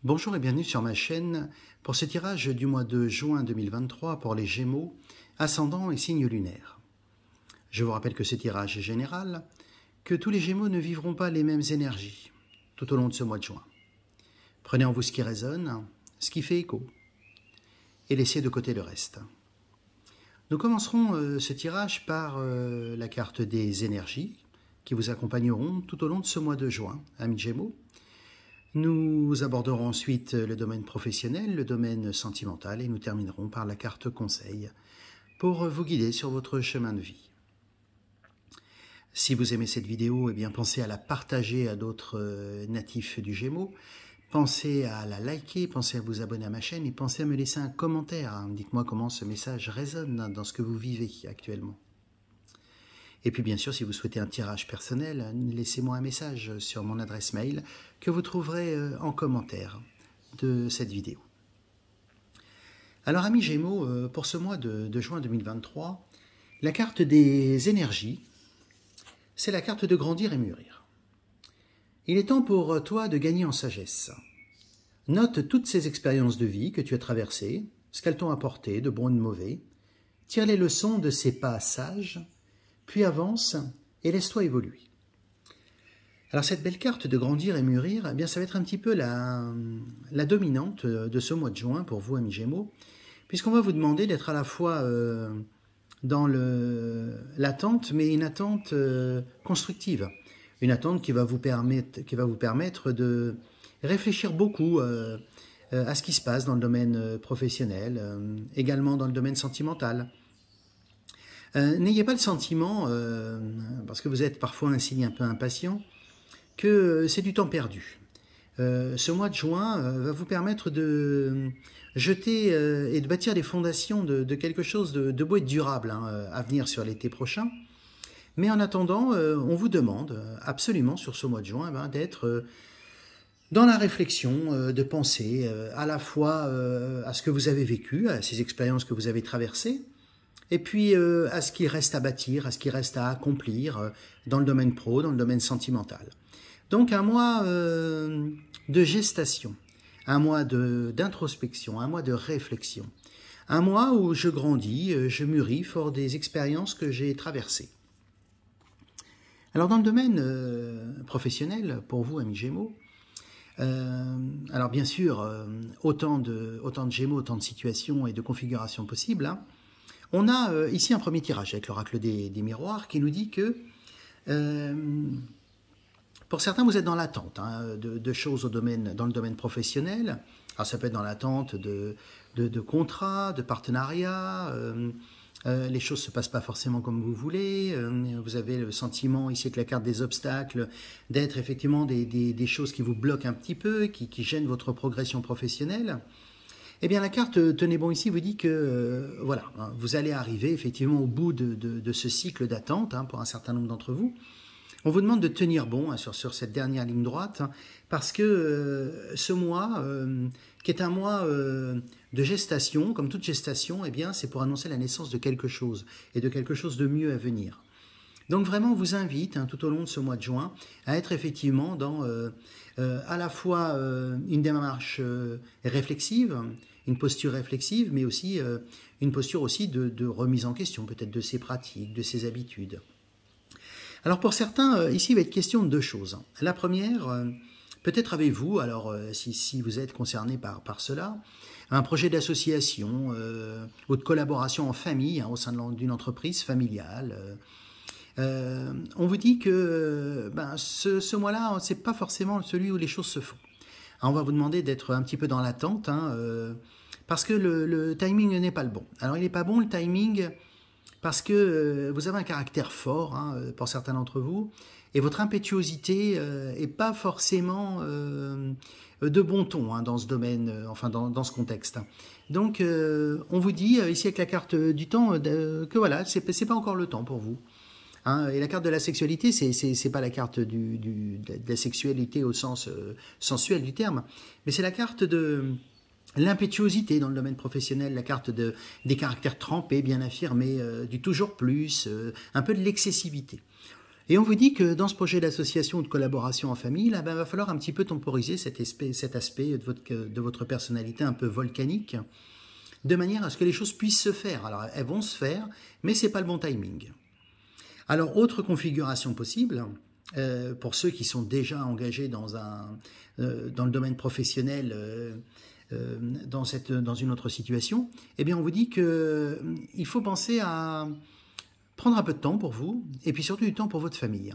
Bonjour et bienvenue sur ma chaîne pour ce tirage du mois de juin 2023 pour les Gémeaux, ascendant et signes lunaires. Je vous rappelle que ce tirage est général, que tous les Gémeaux ne vivront pas les mêmes énergies tout au long de ce mois de juin. Prenez en vous ce qui résonne, ce qui fait écho, et laissez de côté le reste. Nous commencerons ce tirage par la carte des énergies qui vous accompagneront tout au long de ce mois de juin, amis Gémeaux. Nous aborderons ensuite le domaine professionnel, le domaine sentimental et nous terminerons par la carte conseil pour vous guider sur votre chemin de vie. Si vous aimez cette vidéo, pensez à la partager à d'autres natifs du Gémeaux. Pensez à la liker, pensez à vous abonner à ma chaîne et pensez à me laisser un commentaire. Dites-moi comment ce message résonne dans ce que vous vivez actuellement. Et puis bien sûr, si vous souhaitez un tirage personnel, laissez-moi un message sur mon adresse mail que vous trouverez en commentaire de cette vidéo. Alors amis Gémeaux, pour ce mois de juin 2023, la carte des énergies, c'est la carte de grandir et mûrir. Il est temps pour toi de gagner en sagesse. Note toutes ces expériences de vie que tu as traversées, ce qu'elles t'ont apporté, de bon et de mauvais. Tire les leçons de ces pas sages, puis avance et laisse-toi évoluer. Alors cette belle carte de grandir et mûrir, ça va être un petit peu la dominante de ce mois de juin pour vous, amis Gémeaux, puisqu'on va vous demander d'être à la fois dans l'attente, mais une attente constructive. Une attente qui va vous permettre de réfléchir beaucoup à ce qui se passe dans le domaine professionnel, également dans le domaine sentimental. N'ayez pas le sentiment, parce que vous êtes parfois un signe un peu impatient, que c'est du temps perdu. Ce mois de juin va vous permettre de jeter et de bâtir les fondations de quelque chose de beau et de durable à venir sur l'été prochain. Mais en attendant, on vous demande absolument sur ce mois de juin d'être dans la réflexion, de penser à la fois à ce que vous avez vécu, à ces expériences que vous avez traversées, et puis à ce qui reste à bâtir, à ce qui reste à accomplir dans le domaine pro, dans le domaine sentimental. Donc un mois de gestation, un mois d'introspection, un mois de réflexion, un mois où je grandis, je mûris fort des expériences que j'ai traversées. Alors dans le domaine professionnel, pour vous amis Gémeaux, alors bien sûr, autant de Gémeaux, autant de situations et de configurations possibles, on a ici un premier tirage avec l'oracle des miroirs qui nous dit que pour certains vous êtes dans l'attente de choses dans le domaine professionnel. Alors ça peut être dans l'attente de contrats, de partenariats. Les choses ne se passent pas forcément comme vous voulez, vous avez le sentiment ici avec la carte des obstacles d'être effectivement des choses qui vous bloquent un petit peu, qui gênent votre progression professionnelle. Eh bien la carte tenez bon ici vous dit que voilà, vous allez arriver effectivement au bout de ce cycle d'attente pour un certain nombre d'entre vous. On vous demande de tenir bon sur cette dernière ligne droite parce que ce mois, qui est un mois de gestation, comme toute gestation, c'est pour annoncer la naissance de quelque chose et de quelque chose de mieux à venir. Donc vraiment, on vous invite tout au long de ce mois de juin à être effectivement dans à la fois une démarche réflexive, une posture réflexive, mais aussi une posture aussi de remise en question, peut-être de ses pratiques, de ses habitudes. Alors pour certains, ici il va être question de deux choses. La première, peut-être avez-vous, alors si vous êtes concerné par cela, un projet d'association ou de collaboration en famille au sein d'une entreprise familiale. On vous dit que ce mois-là, c'est pas forcément celui où les choses se font. Alors, on va vous demander d'être un petit peu dans l'attente, parce que le timing n'est pas le bon. Alors il n'est pas bon le timing parce que vous avez un caractère fort pour certains d'entre vous, et votre impétuosité n'est pas forcément de bon ton dans ce domaine, enfin dans ce contexte. Donc on vous dit ici avec la carte du temps que voilà, c'est pas encore le temps pour vous. Et la carte de la sexualité, c'est pas la carte de la sexualité au sens sensuel du terme, mais c'est la carte de l'impétuosité dans le domaine professionnel, la carte des caractères trempés, bien affirmés, du toujours plus, un peu de l'excessivité. Et on vous dit que dans ce projet d'association ou de collaboration en famille, là, il va falloir un petit peu temporiser cet aspect de votre personnalité un peu volcanique, de manière à ce que les choses puissent se faire. Alors, elles vont se faire, mais ce n'est pas le bon timing. Alors, autre configuration possible, pour ceux qui sont déjà engagés dans le domaine professionnel, dans une autre situation, eh bien, on vous dit qu'il faut penser à prendre un peu de temps pour vous, et puis surtout du temps pour votre famille.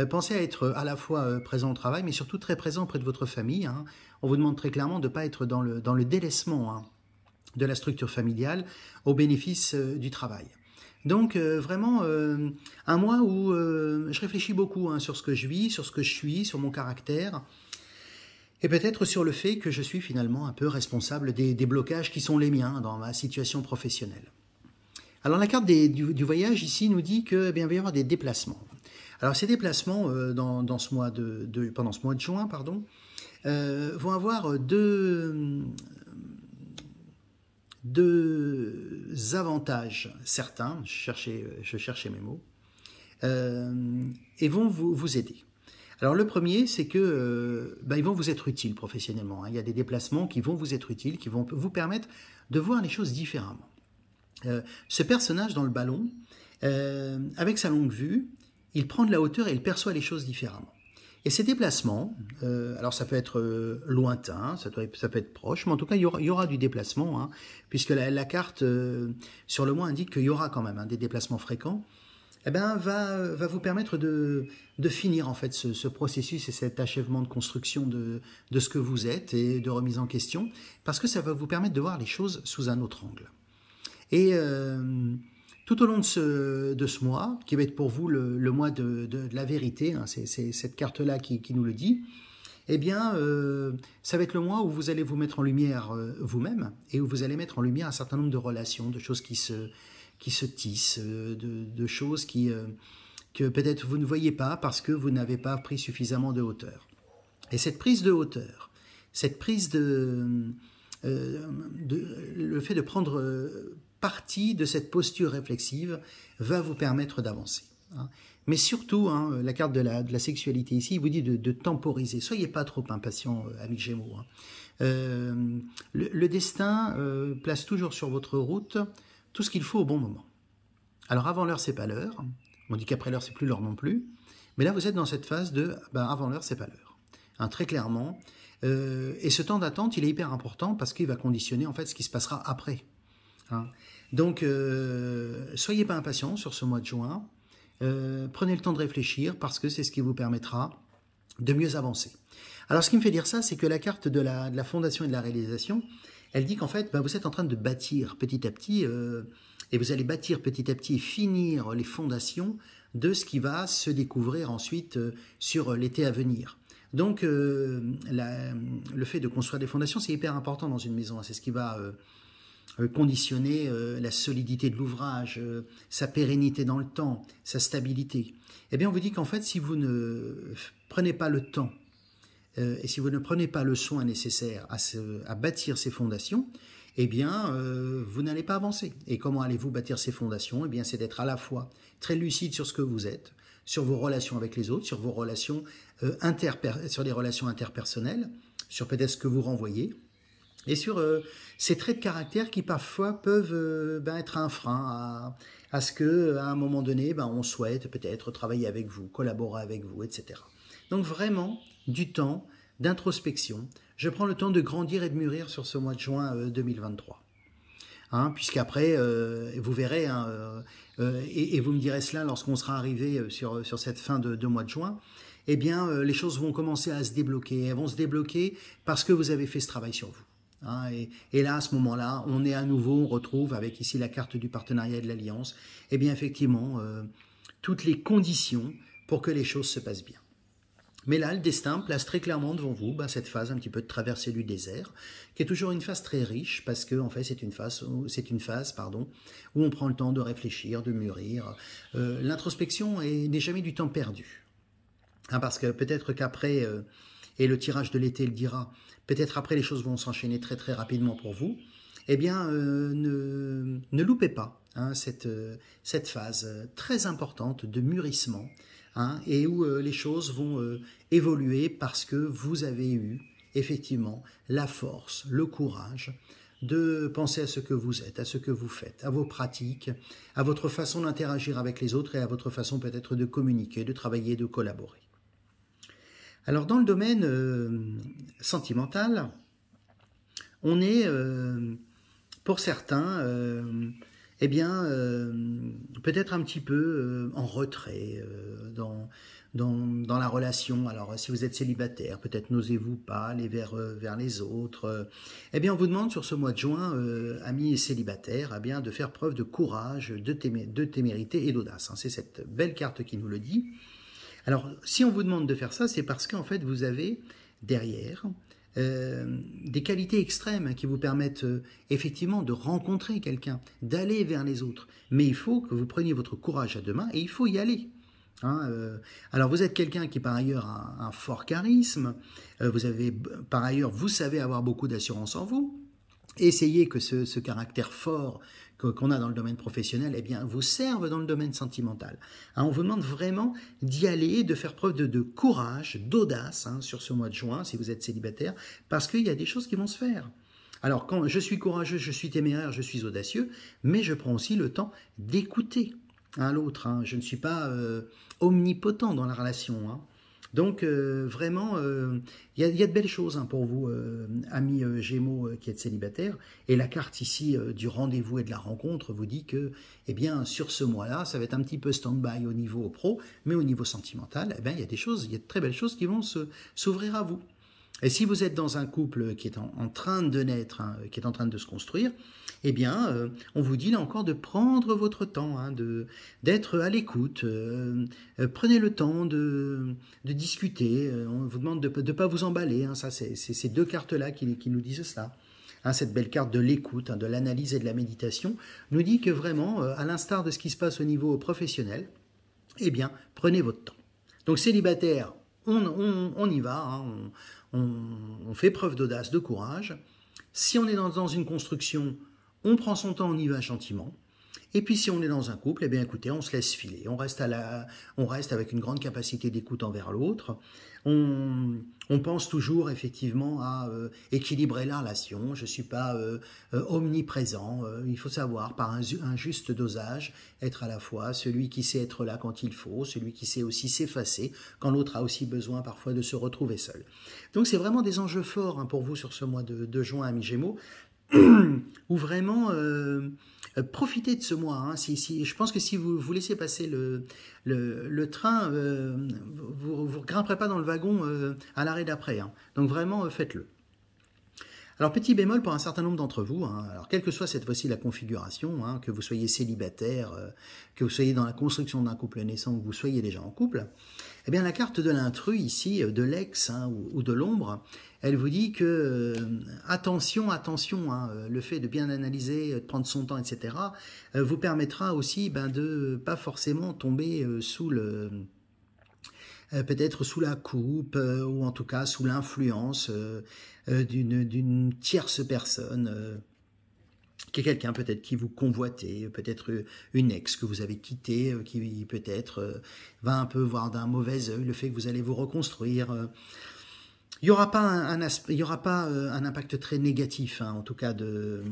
Pensez à être à la fois présent au travail, mais surtout très présent auprès de votre famille. Hein. On vous demande très clairement de ne pas être dans le délaissement, hein, de la structure familiale au bénéfice du travail. Donc vraiment un mois où je réfléchis beaucoup, hein, sur ce que je vis, sur ce que je suis, sur mon caractère, et peut-être sur le fait que je suis finalement un peu responsable des blocages qui sont les miens dans ma situation professionnelle. Alors la carte du voyage ici nous dit qu'il va y avoir des déplacements. Alors ces déplacements pendant ce mois de juin, vont avoir deux avantages certains, je cherchais mes mots, et vont vous aider. Alors le premier, c'est que ils vont vous être utiles professionnellement. Hein. Il y a des déplacements qui vont vous être utiles, qui vont vous permettre de voir les choses différemment. Ce personnage dans le ballon, avec sa longue vue, il prend de la hauteur et il perçoit les choses différemment. Et ces déplacements, alors ça peut être lointain, ça peut être proche, mais en tout cas il y aura du déplacement, hein, puisque la carte sur le mois indique qu'il y aura quand même, hein, des déplacements fréquents. Eh ben, va vous permettre de finir en fait ce processus et cet achèvement de construction de ce que vous êtes et de remise en question, parce que ça va vous permettre de voir les choses sous un autre angle. Et tout au long de ce mois, qui va être pour vous le mois de la vérité, hein, c'est cette carte-là qui nous le dit, eh bien, ça va être le mois où vous allez vous mettre en lumière vous-même et où vous allez mettre en lumière un certain nombre de relations, de choses qui se tissent, de choses que peut-être vous ne voyez pas parce que vous n'avez pas pris suffisamment de hauteur. Et cette prise de hauteur, cette prise le fait de prendre partie de cette posture réflexive va vous permettre d'avancer. Hein. Mais surtout, hein, la carte de la sexualité ici vous dit de temporiser. Soyez pas trop impatient, amis Gémeaux. Hein. Le destin place toujours sur votre route tout ce qu'il faut au bon moment. Alors avant l'heure, c'est pas l'heure. On dit qu'après l'heure, c'est plus l'heure non plus. Mais là, vous êtes dans cette phase de avant l'heure, c'est pas l'heure. Hein, très clairement. Et ce temps d'attente, il est hyper important parce qu'il va conditionner en fait ce qui se passera après. Hein. Donc, soyez pas impatients sur ce mois de juin. Prenez le temps de réfléchir parce que c'est ce qui vous permettra de mieux avancer. Alors, ce qui me fait dire ça, c'est que la carte de la fondation et de la réalisation, elle dit qu'en fait, vous êtes en train de bâtir petit à petit, et vous allez bâtir petit à petit et finir les fondations de ce qui va se découvrir ensuite sur l'été à venir. Donc, le fait de construire des fondations, c'est hyper important dans une maison. C'est ce qui va conditionner la solidité de l'ouvrage, sa pérennité dans le temps, sa stabilité. Eh bien, on vous dit qu'en fait, si vous ne prenez pas le temps et si vous ne prenez pas le soin nécessaire à bâtir ces fondations, eh bien, vous n'allez pas avancer. Et comment allez-vous bâtir ces fondations? Eh bien, c'est d'être à la fois très lucide sur ce que vous êtes, sur vos relations avec les autres, sur vos relations sur les relations interpersonnelles, sur peut-être ce que vous renvoyez, et sur ces traits de caractère qui parfois peuvent être un frein à ce que, à un moment donné, on souhaite peut-être travailler avec vous, collaborer avec vous, etc. Donc vraiment, du temps d'introspection. Je prends le temps de grandir et de mûrir sur ce mois de juin 2023. Hein, puisqu'après, vous verrez, hein, et vous me direz cela lorsqu'on sera arrivé sur cette fin de mois de juin, eh bien, les choses vont commencer à se débloquer. Elles vont se débloquer parce que vous avez fait ce travail sur vous. Hein, et là, à ce moment-là, on est à nouveau, on retrouve avec ici la carte du partenariat et de l'alliance, eh bien, effectivement, toutes les conditions pour que les choses se passent bien. Mais là, le destin place très clairement devant vous cette phase un petit peu de traversée du désert, qui est toujours une phase très riche, parce que en fait, c'est une phase où on prend le temps de réfléchir, de mûrir. L'introspection n'est jamais du temps perdu. Hein, parce que peut-être qu'après, et le tirage de l'été le dira, peut-être après les choses vont s'enchaîner très très rapidement pour vous, eh bien, ne loupez pas hein, cette phase très importante de mûrissement, hein, et où les choses vont évoluer parce que vous avez eu effectivement la force, le courage de penser à ce que vous êtes, à ce que vous faites, à vos pratiques, à votre façon d'interagir avec les autres et à votre façon peut-être de communiquer, de travailler, de collaborer. Alors dans le domaine sentimental, on est pour certains eh bien, peut-être un petit peu en retrait dans la relation. Alors, si vous êtes célibataire, peut-être n'osez-vous pas aller vers les autres. Eh bien, on vous demande sur ce mois de juin, amis et célibataires, eh bien, de faire preuve de courage, de témérité et d'audace. C'est cette belle carte qui nous le dit. Alors, si on vous demande de faire ça, c'est parce qu'en fait, vous avez derrière des qualités extrêmes qui vous permettent effectivement de rencontrer quelqu'un, d'aller vers les autres. Mais il faut que vous preniez votre courage à deux mains et il faut y aller. Alors vous êtes quelqu'un qui par ailleurs a un fort charisme, vous avez par ailleurs, vous savez avoir beaucoup d'assurance en vous. Essayez que ce caractère fort qu'on a dans le domaine professionnel, eh bien, vous serve dans le domaine sentimental. On vous demande vraiment d'y aller, de faire preuve de courage, d'audace sur ce mois de juin, si vous êtes célibataire, parce qu'il y a des choses qui vont se faire. Alors, quand je suis courageux, je suis téméraire, je suis audacieux, mais je prends aussi le temps d'écouter l'autre. Je ne suis pas omnipotent dans la relation. Donc vraiment, il y a de belles choses pour vous, amis Gémeaux qui êtes célibataires. Et la carte ici du rendez-vous et de la rencontre vous dit que, eh bien, sur ce mois-là, ça va être un petit peu stand-by au niveau pro, mais au niveau sentimental, eh bien, il y a des choses, il y a de très belles choses qui vont s'ouvrir à vous. Et si vous êtes dans un couple qui est en train de naître, qui est en train de se construire, eh bien, on vous dit là encore de prendre votre temps, d'être à l'écoute. Prenez le temps de discuter. On vous demande de ne pas vous emballer. Ça, c'est ces deux cartes-là qui nous disent cela. Cette belle carte de l'écoute, de l'analyse et de la méditation, nous dit que vraiment, à l'instar de ce qui se passe au niveau professionnel, eh bien, prenez votre temps. Donc, célibataire, on y va, on fait preuve d'audace, de courage. Si on est dans une construction, on prend son temps, on y va gentiment. Et puis si on est dans un couple, eh bien écoutez, on se laisse filer. On reste avec une grande capacité d'écoute envers l'autre. On pense toujours effectivement à équilibrer la relation. Je ne suis pas omniprésent. Il faut savoir, par un juste dosage, être à la fois celui qui sait être là quand il faut, celui qui sait aussi s'effacer quand l'autre a aussi besoin parfois de se retrouver seul. Donc c'est vraiment des enjeux forts pour vous sur ce mois de juin, amis Gémeaux, où vraiment profitez de ce mois. Je pense que si vous laissez passer le train, vous ne grimperez pas dans le wagon à l'arrêt d'après. Donc vraiment, faites-le. Alors, petit bémol pour un certain nombre d'entre vous, alors quelle que soit cette fois-ci la configuration, que vous soyez célibataire, que vous soyez dans la construction d'un couple naissant, ou que vous soyez déjà en couple, eh bien la carte de l'intrus ici, de l'ex ou de l'ombre, elle vous dit que attention, le fait de bien analyser, de prendre son temps, etc., vous permettra aussi de pas forcément tomber sous peut-être sous la coupe, ou en tout cas sous l'influence d'une tierce personne, qui est quelqu'un peut-être qui vous convoitez, peut-être une ex que vous avez quittée, qui peut-être va un peu voir d'un mauvais œil le fait que vous allez vous reconstruire. Il n'y aura pas un impact très négatif, en tout cas de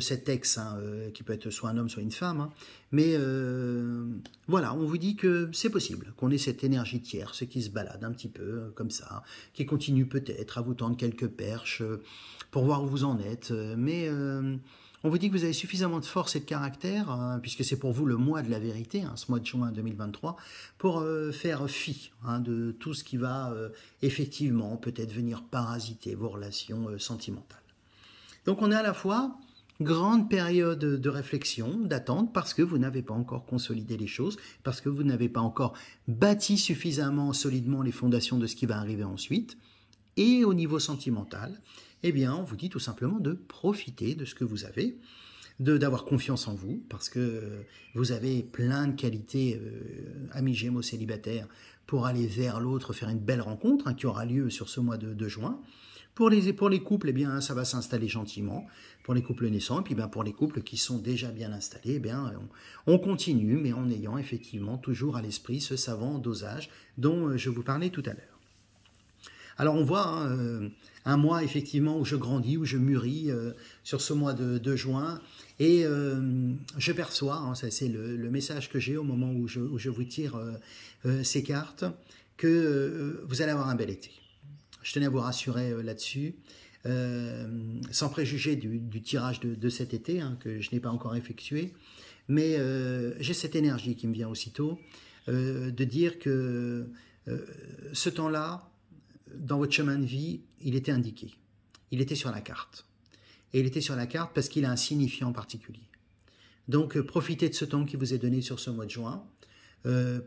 cet ex, qui peut être soit un homme, soit une femme. Mais voilà, on vous dit que c'est possible, qu'on ait cette énergie tierce qui se balade un petit peu comme ça, qui continue peut-être à vous tendre quelques perches pour voir où vous en êtes. Mais on vous dit que vous avez suffisamment de force et de caractère, puisque c'est pour vous le mois de la vérité, ce mois de juin 2023, pour faire fi de tout ce qui va effectivement peut-être venir parasiter vos relations sentimentales. Donc on est à la fois grande période de réflexion, d'attente, parce que vous n'avez pas encore consolidé les choses, parce que vous n'avez pas encore bâti suffisamment solidement les fondations de ce qui va arriver ensuite, et au niveau sentimental, eh bien, on vous dit tout simplement de profiter de ce que vous avez, d'avoir confiance en vous, parce que vous avez plein de qualités, amis Gémeaux célibataires, pour aller vers l'autre, faire une belle rencontre qui aura lieu sur ce mois de juin. Pour les couples, eh bien, ça va s'installer gentiment, pour les couples naissants, et puis pour les couples qui sont déjà bien installés, eh bien, on continue, mais en ayant effectivement toujours à l'esprit ce savant dosage dont je vous parlais tout à l'heure. Alors on voit un mois effectivement où je grandis, où je mûris sur ce mois de juin, et je perçois, c'est le message que j'ai au moment où je vous tire ces cartes, que vous allez avoir un bel été. Je tenais à vous rassurer là-dessus, sans préjuger du tirage de cet été, que je n'ai pas encore effectué, mais j'ai cette énergie qui me vient aussitôt, de dire que ce temps-là, dans votre chemin de vie, il était indiqué. Il était sur la carte. Et il était sur la carte parce qu'il a un signifiant particulier. Donc, profitez de ce temps qui vous est donné sur ce mois de juin.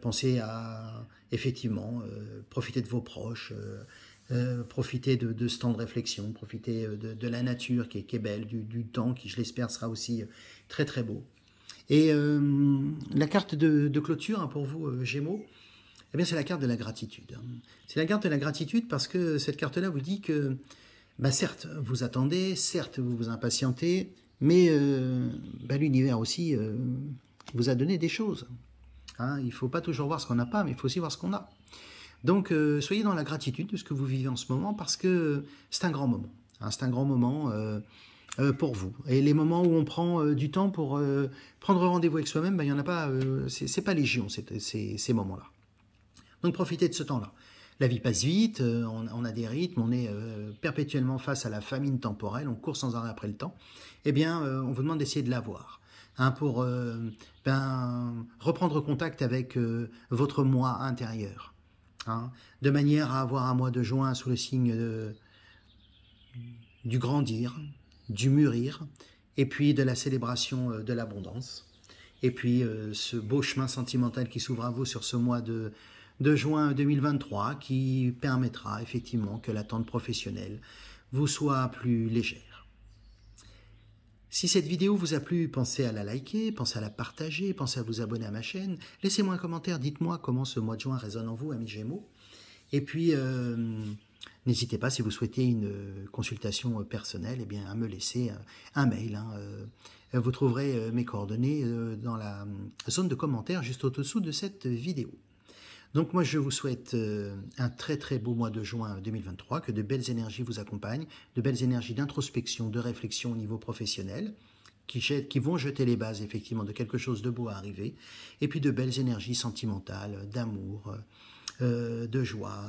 Pensez à, effectivement, profitez de vos proches, profitez de ce temps de réflexion, profitez de la nature qui est belle, du temps qui, je l'espère, sera aussi très très beau. Et la carte de clôture pour vous, Gémeaux, eh bien, c'est la carte de la gratitude. C'est la carte de la gratitude parce que cette carte-là vous dit que, certes, vous attendez, certes, vous vous impatientez, mais l'univers aussi vous a donné des choses. Il ne faut pas toujours voir ce qu'on n'a pas, mais il faut aussi voir ce qu'on a. Donc, soyez dans la gratitude de ce que vous vivez en ce moment parce que c'est un grand moment. C'est un grand moment pour vous. Et les moments où on prend du temps pour prendre rendez-vous avec soi-même, il n'y en a pas, c'est pas légion ces moments-là. Donc profitez de ce temps-là. La vie passe vite, on a des rythmes, on est perpétuellement face à la famine temporelle, on court sans arrêt après le temps. Eh bien, on vous demande d'essayer de l'avoir, pour reprendre contact avec votre moi intérieur, de manière à avoir un mois de juin sous le signe du grandir, du mûrir, et puis de la célébration de l'abondance. Et puis ce beau chemin sentimental qui s'ouvre à vous sur ce mois de juin 2023 qui permettra effectivement que l'attente professionnelle vous soit plus légère. Si cette vidéo vous a plu, pensez à la liker, pensez à la partager, pensez à vous abonner à ma chaîne. Laissez-moi un commentaire, dites-moi comment ce mois de juin résonne en vous, amis Gémeaux. Et puis, n'hésitez pas, si vous souhaitez une consultation personnelle, eh bien, à me laisser un mail. Vous trouverez mes coordonnées dans la zone de commentaires juste au-dessous de cette vidéo. Donc moi, je vous souhaite un très très beau mois de juin 2023, que de belles énergies vous accompagnent, de belles énergies d'introspection, de réflexion au niveau professionnel, qui vont jeter les bases effectivement de quelque chose de beau à arriver, et puis de belles énergies sentimentales, d'amour, de joie,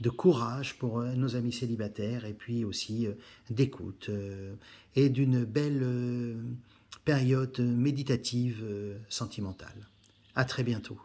de courage pour nos amis célibataires, et puis aussi d'écoute, et d'une belle période méditative sentimentale. À très bientôt.